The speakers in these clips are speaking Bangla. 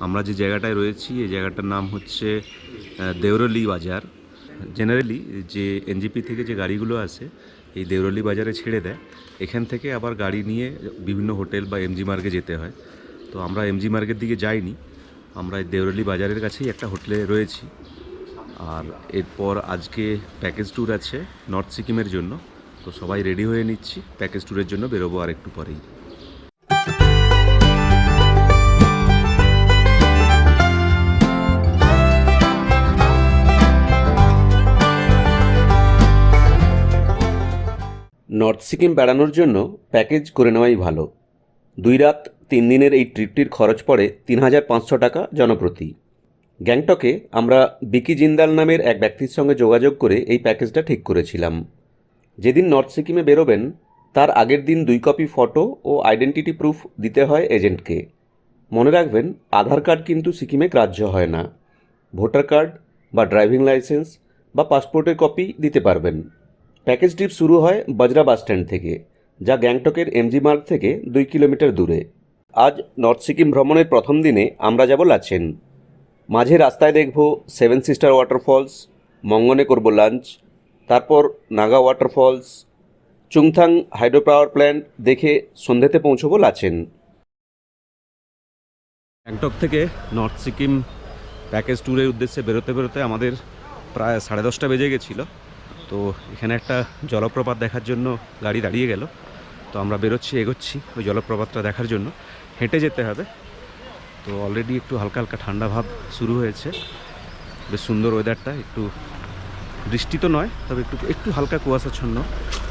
আমরা যে জায়গাটায় রয়েছি এই জায়গাটার নাম হচ্ছে দেওরলি বাজার। জেনারেলি যে এনজিপি থেকে যে গাড়িগুলো আসে এই দেওরলি বাজারে ছেড়ে দেয়, এখান থেকে আবার গাড়ি নিয়ে বিভিন্ন হোটেল বা এমজি মার্গে যেতে হয়। তো আমরা এমজি মার্গের দিকে যাইনি, আমরা এই দেওরলি বাজারের কাছেই একটা হোটেলে রয়েছি। আর এরপর আজকে প্যাকেজ ট্যুর আছে নর্থ সিকিমের জন্য, তো সবাই রেডি হয়ে নিচ্ছি, প্যাকেজ ট্যুরের জন্য বেরোবো আর একটু পরেই। নর্থ সিকিম বেড়ানোর জন্য প্যাকেজ করে নেওয়াই ভালো। 2 রাত 3 দিনের এই ট্রিপটির খরচ পড়ে 3500 টাকা জনপ্রতি। গ্যাংটকে আমরা বিকি জিন্দাল নামের এক ব্যক্তির সঙ্গে যোগাযোগ করে এই প্যাকেজটা ঠিক করেছিলাম। যেদিন নর্থ সিকিমে বেরোবেন তার আগের দিন 2 কপি ফটো ও আইডেন্টিটি প্রুফ দিতে হয় এজেন্টকে। মনে রাখবেন, আধার কার্ড কিন্তু সিকিমে গ্রাহ্য হয় না। ভোটার কার্ড বা ড্রাইভিং লাইসেন্স বা পাসপোর্টের কপি দিতে পারবেন। প্যাকেজ ট্রিপ শুরু হয় বজরা বাস স্ট্যান্ড থেকে, যা গ্যাংটকের এমজি মার্গ থেকে 2 কিলোমিটার দূরে। আজ নর্থ সিকিম ভ্রমণের প্রথম দিনে আমরা যাব লাচেন। মাঝে রাস্তায় দেখব 7 সিস্টার ওয়াটারফলস, মঙ্গনে করব লাঞ্চ, তারপর Naga waterfalls, Chungthang hydro power plant দেখে সন্ধ্যেতে পৌঁছবো লাচেন। গ্যাংটক থেকে নর্থ সিকিম প্যাকেজ ট্যুরের উদ্দেশ্যে বেরোতে বেরোতে আমাদের প্রায় 10:30 বেজে গেছিলো। তো এখানে একটা জলপ্রপাত দেখার জন্য গাড়ি দাঁড়িয়ে গেল, তো আমরা বেরোচ্ছি, এগোচ্ছি ওই জলপ্রপাতটা দেখার জন্য। হেঁটে যেতে হবে। তো অলরেডি একটু হালকা হালকা ঠান্ডা ভাব শুরু হয়েছে, বেশ সুন্দর ওয়েদারটা, একটু বৃষ্টি তো নয়, তবে একটু একটু হালকা কুয়াশাচ্ছন্ন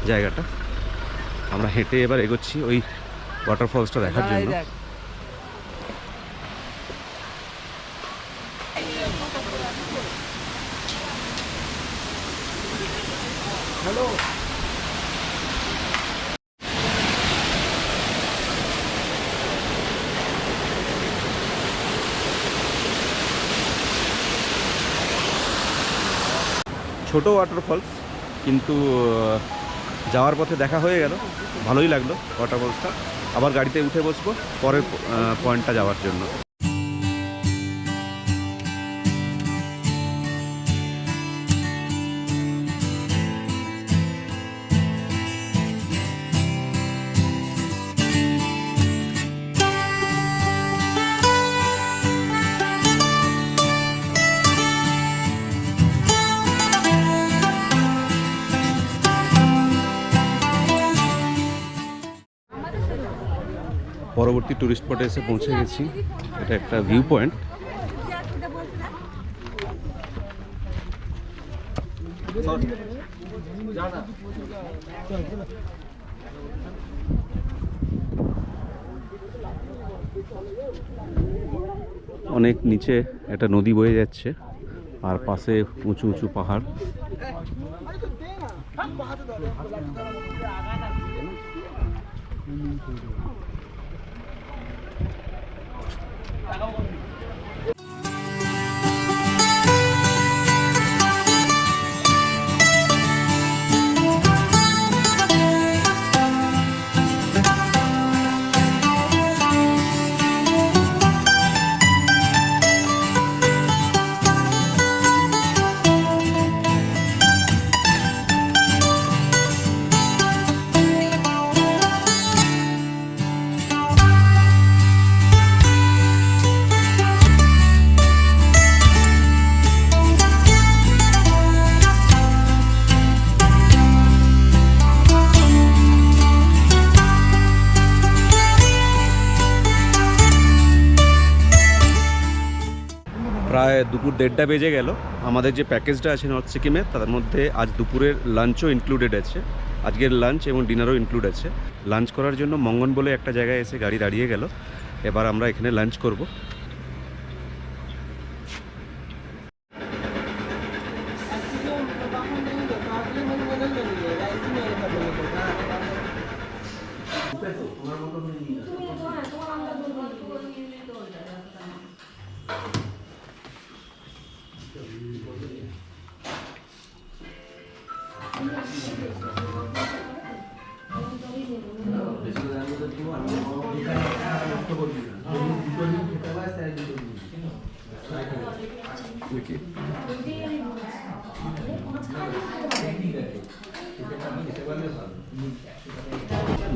জায়গাটা। আমরা হেঁটে এবার এগোচ্ছি ওই ওয়াটারফলসটা দেখার জন্য। হ্যালো, ছোট ওয়াটারফলস, কিন্তু যাওয়ার পথে দেখা হয়ে গেল, ভালোই লাগলো ওয়াটারফলসটা। আবার গাড়িতে উঠে বসবো পরের পয়েন্টটা যাওয়ার জন্য। পরবর্তী টুরিস্ট স্পটে এসে পৌঁছে গেছি। এটা একটা ভিউ পয়েন্ট। অনেক নিচে একটা নদী বয়ে যাচ্ছে, আর পাশে উঁচু উঁচু পাহাড়। প্রায় দুপুর 1:30 বেজে গেল। আমাদের যে প্যাকেজটা আছে নর্থ সিকিমে, তার মধ্যে আজ দুপুরের লাঞ্চও ইনক্লুডেড আছে, আজকের লাঞ্চ এবং ডিনারও ইনক্লুড আছে। লাঞ্চ করার জন্য মঙ্গন বলে একটা জায়গায় এসে গাড়ি দাঁড়িয়ে গেল, এবার আমরা এখানে লাঞ্চ করব। থেকে।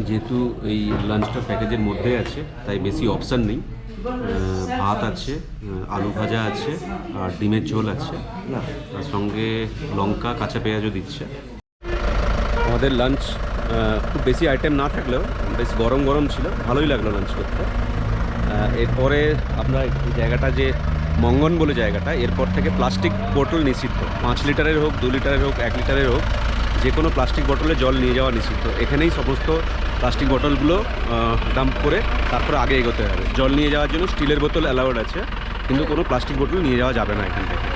যেহেতু এই লাঞ্চটা প্যাকেজের মধ্যে আছে তাই বেশি অপশান নেই। ভাত আছে, আলু ভাজা আছে, আর ডিমের ঝোল আছে, তার সঙ্গে লঙ্কা কাঁচা পেঁয়াজও দিচ্ছে। আমাদের লাঞ্চ খুব বেশি আইটেম না থাকলেও বেশ গরম গরম ছিল, ভালোই লাগলো লাঞ্চ করতে। এরপরে আমরা এই জায়গাটা যে মঙ্গন বলে জায়গাটা, এরপর থেকে প্লাস্টিক বোতল নিষিদ্ধ। 5 লিটারের হোক, 2 লিটারের হোক, 1 লিটারের হোক, যে কোনো প্লাস্টিক বোতলে জল নিয়ে যাওয়া নিষিদ্ধ। এখানেই সমস্ত প্লাস্টিক বোতলগুলো ডাম্প করে তারপরে আগে এগোতে হবে। জল নিয়ে যাওয়ার জন্য স্টিলের বোতল অ্যালাউড আছে, কিন্তু কোনো প্লাস্টিক বোতল নিয়ে যাওয়া যাবে না এখান থেকে।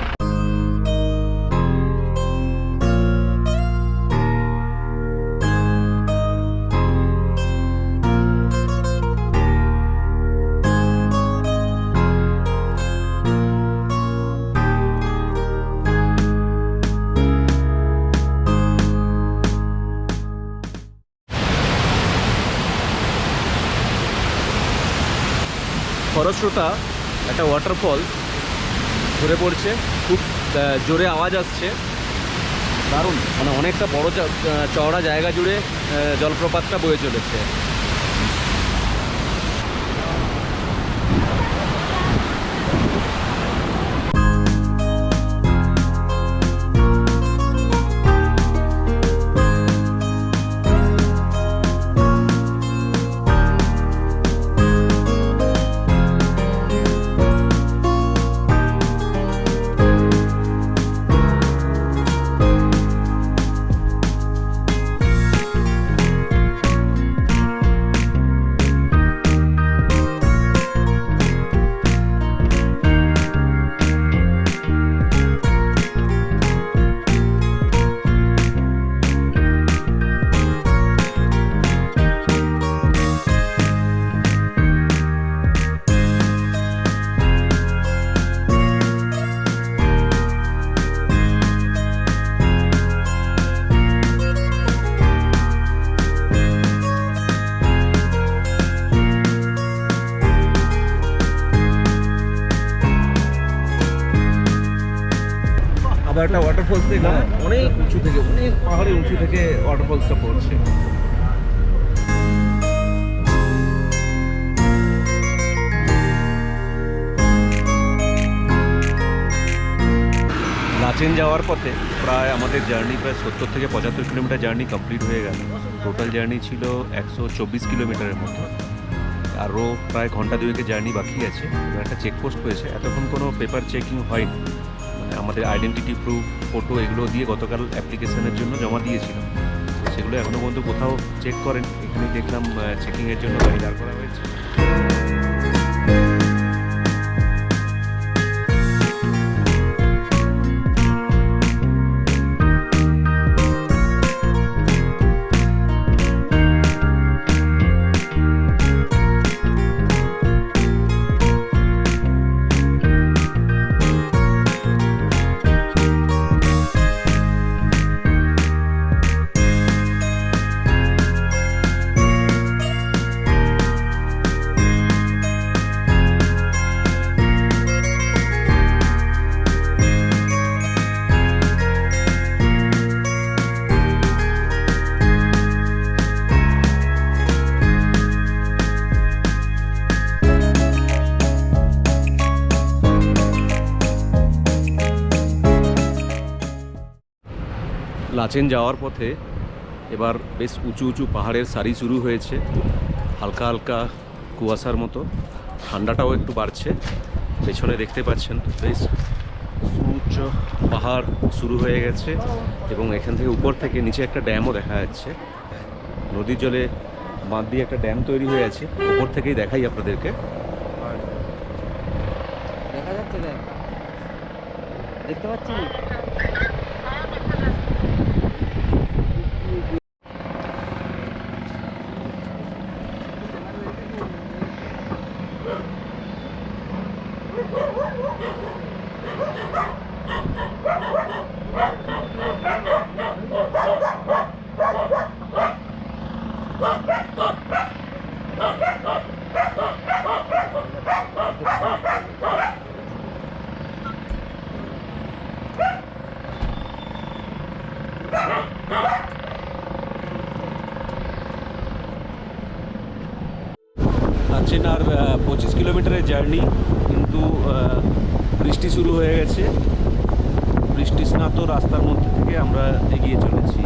খরস্রোতা একটা ওয়াটারফল ঝরে পড়ছে, খুব জোরে আওয়াজ আসছে, দারুণ, মানে অনেকটা বড় চওড়া জায়গা জুড়ে জলপ্রপাতটা বয়ে চলেছে। আবার একটা ওয়াটারফলস দেখলাম, অনেক উঁচু থেকে, অনেক পাহাড়ের উঁচু থেকে ওয়াটারফলসটা পড়ছে। লাচেন যাওয়ার পথে প্রায় আমাদের জার্নি প্রায় 70 থেকে 75 কিলোমিটার জার্নি কমপ্লিট হয়ে গেল। টোটাল জার্নি ছিল 124 কিলোমিটারের মতো। আরও প্রায় ঘন্টা 2 জার্নি বাকি আছে। একটা চেকপোস্ট হয়েছে, এতক্ষণ কোনো পেপার চেকিং হয়নি। আমাদের আইডেন্টিটি প্রুফ, ফটো এগুলো দিয়ে গতকাল অ্যাপ্লিকেশনের জন্য জমা দিয়েছিলাম, সেগুলো এখনও পর্যন্ত কোথাও চেক করেন। এখানেই দেখলাম চেকিংয়ের জন্য গাড়ি দাঁড় করা হয়েছে। লাচেন যাওয়ার পথে এবার বেশ উঁচু উঁচু পাহাড়ের সারি শুরু হয়েছে, হালকা হালকা কুয়াশার মতো, ঠান্ডাটাও একটু বাড়ছে। পেছনে দেখতে পাচ্ছেন বেশ উঁচু পাহাড় শুরু হয়ে গেছে, এবং এখান থেকে উপর থেকে নিচে একটা ড্যামও দেখা যাচ্ছে। নদীর জলে বাঁধ দিয়ে একটা ড্যাম তৈরি হয়ে আছে, উপর থেকেই দেখাই আপনাদেরকে। দেখা যাচ্ছে, দেখতে পাচ্ছি। জার্নি, কিন্তু বৃষ্টি শুরু হয়ে গেছে। বৃষ্টি স্নাত রাস্তার মধ্যে থেকে আমরা এগিয়ে চলেছি।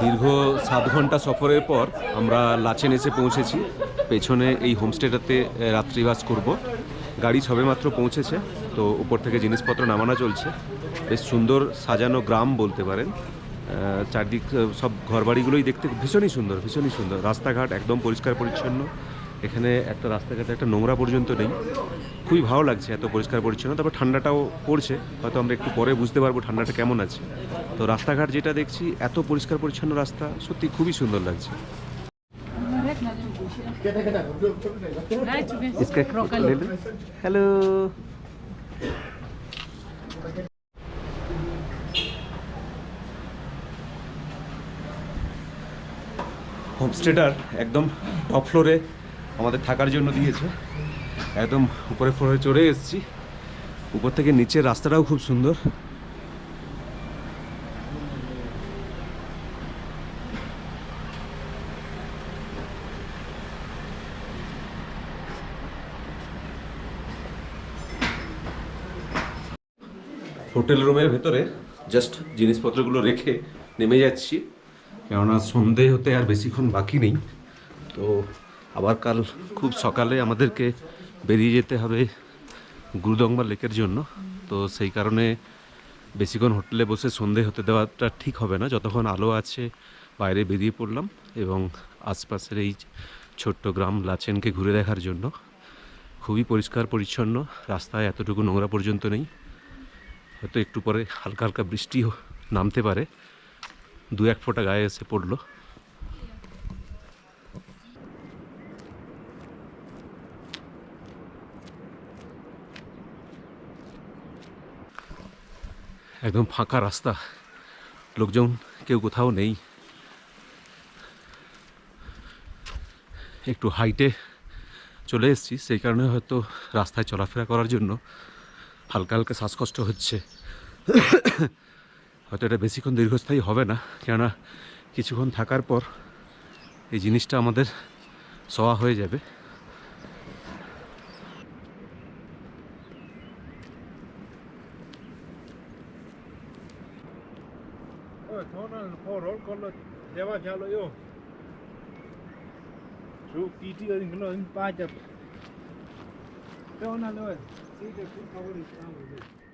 দীর্ঘ 7 ঘন্টা সফরের পর আমরা লাচেন এসে পৌঁছেছি। পেছনে এই হোমস্টেটাতে রাত্রিবাস করব। গাড়ি সবেমাত্র পৌঁছেছে, তো উপর থেকে জিনিসপত্র নামানো চলছে। বেশ সুন্দর সাজানো গ্রাম বলতে পারেন। চারদিক সব ঘরবাড়িগুলোই দেখতে ভীষণই সুন্দর, ভীষণই সুন্দর। রাস্তাঘাট একদম পরিষ্কার পরিচ্ছন্ন। এখানে একটা রাস্তাঘাটে একটা নোংরা পর্যন্ত নেই। খুবই ভালো লাগছে, এত পরিষ্কার পরিচ্ছন্ন। তারপর ঠান্ডাটাও পড়ছে, হয়তো আমরা একটু পরে বুঝতে পারবো ঠান্ডাটা কেমন আছে। তো রাস্তাঘাট যেটা দেখছি, এত পরিষ্কার পরিচ্ছন্ন রাস্তা, সত্যি খুবই সুন্দর লাগছে। হ্যালো, হোমস্টেটার একদম টপ ফ্লোরে আমাদের থাকার জন্য দিয়েছে। একদম উপরে ফ্লোরে চড়ে এসেছি। উপর থেকে নিচের রাস্তাটাও খুব সুন্দর। হোটেল রুমের ভেতরে জাস্ট জিনিসপত্রগুলো রেখে নেমে যাচ্ছি, কেননা সন্ধে হতে আর বেশিক্ষণ বাকি নেই। তো আবার কাল খুব সকালে আমাদেরকে বেরিয়ে যেতে হবে গুরুদংবা লেকের জন্য। তো সেই কারণে বেশিক্ষণ হোটেলে বসে সন্ধে হতে দেওয়াটা ঠিক হবে না। যতক্ষণ আলো আছে বাইরে বেরিয়ে পড়লাম এবং আশপাশের এই ছোট্ট গ্রাম লাচেনকে ঘুরে দেখার জন্য। খুবই পরিষ্কার পরিচ্ছন্ন, রাস্তায় এতটুকু নোংরা পর্যন্ত নেই। হয়তো একটু পরে হালকা হালকা বৃষ্টিও নামতে পারে, 2-1 ফোঁটা গায়ে এসে পড়লো। একদম ফাঁকা রাস্তা, লোকজন কেউ কোথাও নেই। একটু হাইটে চলে এসেছি, সেই কারণে হয়তো রাস্তায় চলাফেরা করার জন্য হালকা হালকা শ্বাসকষ্ট হচ্ছে। হয়তো এটা বেশিক্ষণ দীর্ঘস্থায়ী হবে না, কেননা কিছুক্ষণ থাকার পর এই জিনিসটা আমাদের সওয়া হয়ে যাবে। Şu PT ödün pacha. Pero no lo es. Sí, que por favor, estamos.